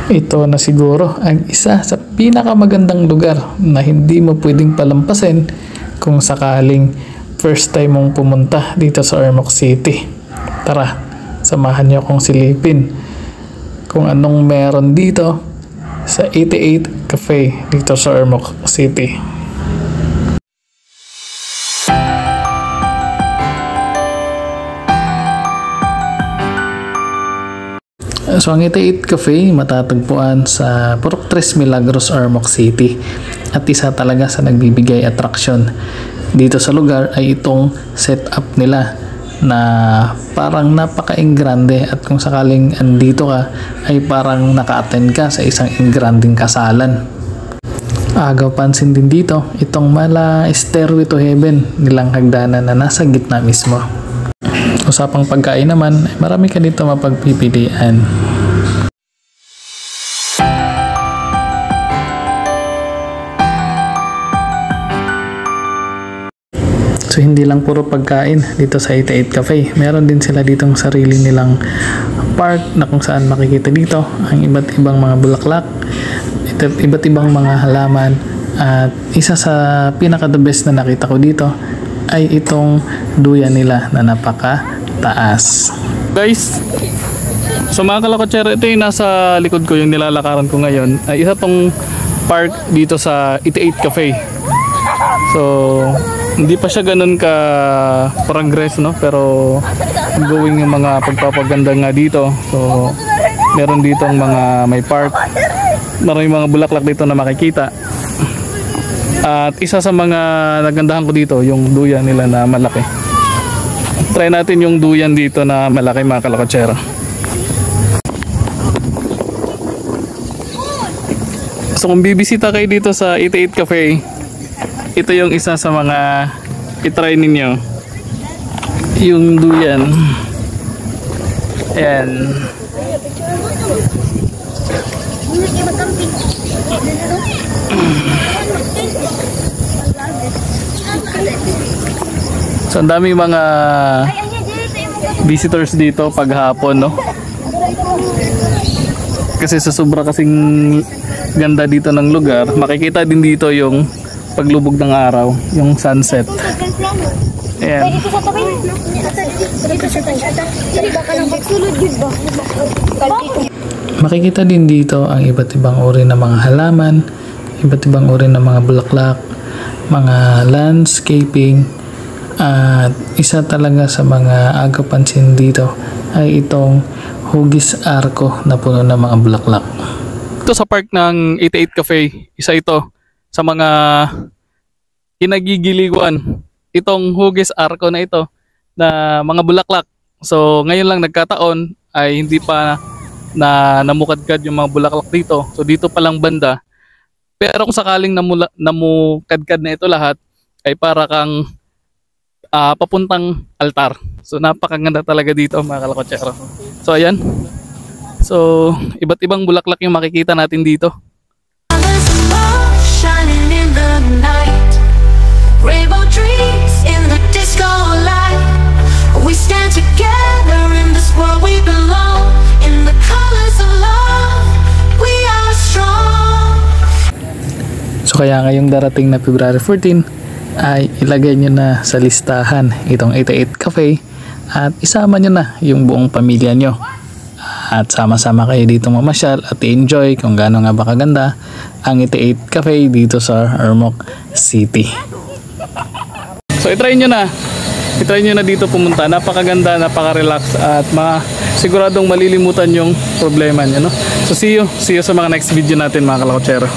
Ito na siguro ang isa sa pinakamagandang lugar na hindi mo pwedeng palampasin kung sakaling first time mong pumunta dito sa Ormoc City. Tara, samahan niyo akong silipin kung anong meron dito sa 88 Cafe dito sa Ormoc City. So ang 88 Cafe matatagpuan sa Purok 3 Milagros, Ormoc City, at isa talaga sa nagbibigay atraksyon dito sa lugar ay itong setup nila na parang napaka-engrande, at kung sakaling andito ka ay parang naka-attend ka sa isang engranding kasalan. Agaw pansin din dito itong mala Stairway to Heaven nilang hagdanan na nasa gitna mismo. Usapang pagkain naman, marami ka dito mapagpipilian. So hindi lang puro pagkain dito sa 88 Cafe. Meron din sila ditong sarili nilang park na kung saan makikita dito ang iba't ibang mga bulaklak, iba't ibang mga halaman, at isa sa pinaka the best na nakita ko dito ay itong duyan nila na napaka-taas. Guys, so mga kalakotsero, ito yung nasa likod ko, yung nilalakaran ko ngayon ay isa tong park dito sa 88 Cafe. So hindi pa siya ganun ka progress, no, pero going yung mga pagpapaganda nga dito. So meron dito ang mga may park, maraming mga bulaklak dito na makikita. At isa sa mga nagandahan ko dito, yung duyan nila na malaki. Try natin yung duyan dito na malaki, mga kalakotsero. So kung bibisita kayo dito sa 88 Cafe, ito yung isa sa mga itry ninyo, yung duyan. Ayan. So ang dami mga visitors dito paghapon, no? Kasi sa sobra kasing ganda dito ng lugar, makikita din dito yung paglubog ng araw, yung sunset. Ayan. Makikita din dito ang iba't ibang uri ng mga halaman, iba't ibang uri ng mga bulaklak, mga landscaping, at isa talaga sa mga agapansin dito ay itong hugis arko na puno ng mga bulaklak. Ito sa park ng 88 Cafe, isa ito sa mga kinagigiliguan, itong hugis arko na ito na mga bulaklak. So ngayon lang nagkataon ay hindi pa na namukadkad yung mga bulaklak dito. So dito pa lang banda. Pero kung sakaling namukadkad na ito lahat, ay para kang papuntang altar. So napakaganda talaga dito, mga kalakotsero. So ayan. So iba't ibang bulaklak yung makikita natin dito. Rainbow dreams in the disco light. We stand together in this world we belong. In the colors of love, we are strong. So kaya ngayong darating na February 14 ay ilagay nyo na sa listahan itong 88 Cafe at isama nyo na yung buong pamilya nyo. At sama-sama kayo dito mamasyal at i-enjoy kung gaano nga ba kaganda ang 88 Cafe dito sa Ormoc City. So itry nyo na. I-try nyo na dito pumunta. Napakaganda, napaka-relax, at siguradong malilimutan yung problema nyo, no? So see you sa mga next video natin, mga kalakotsero.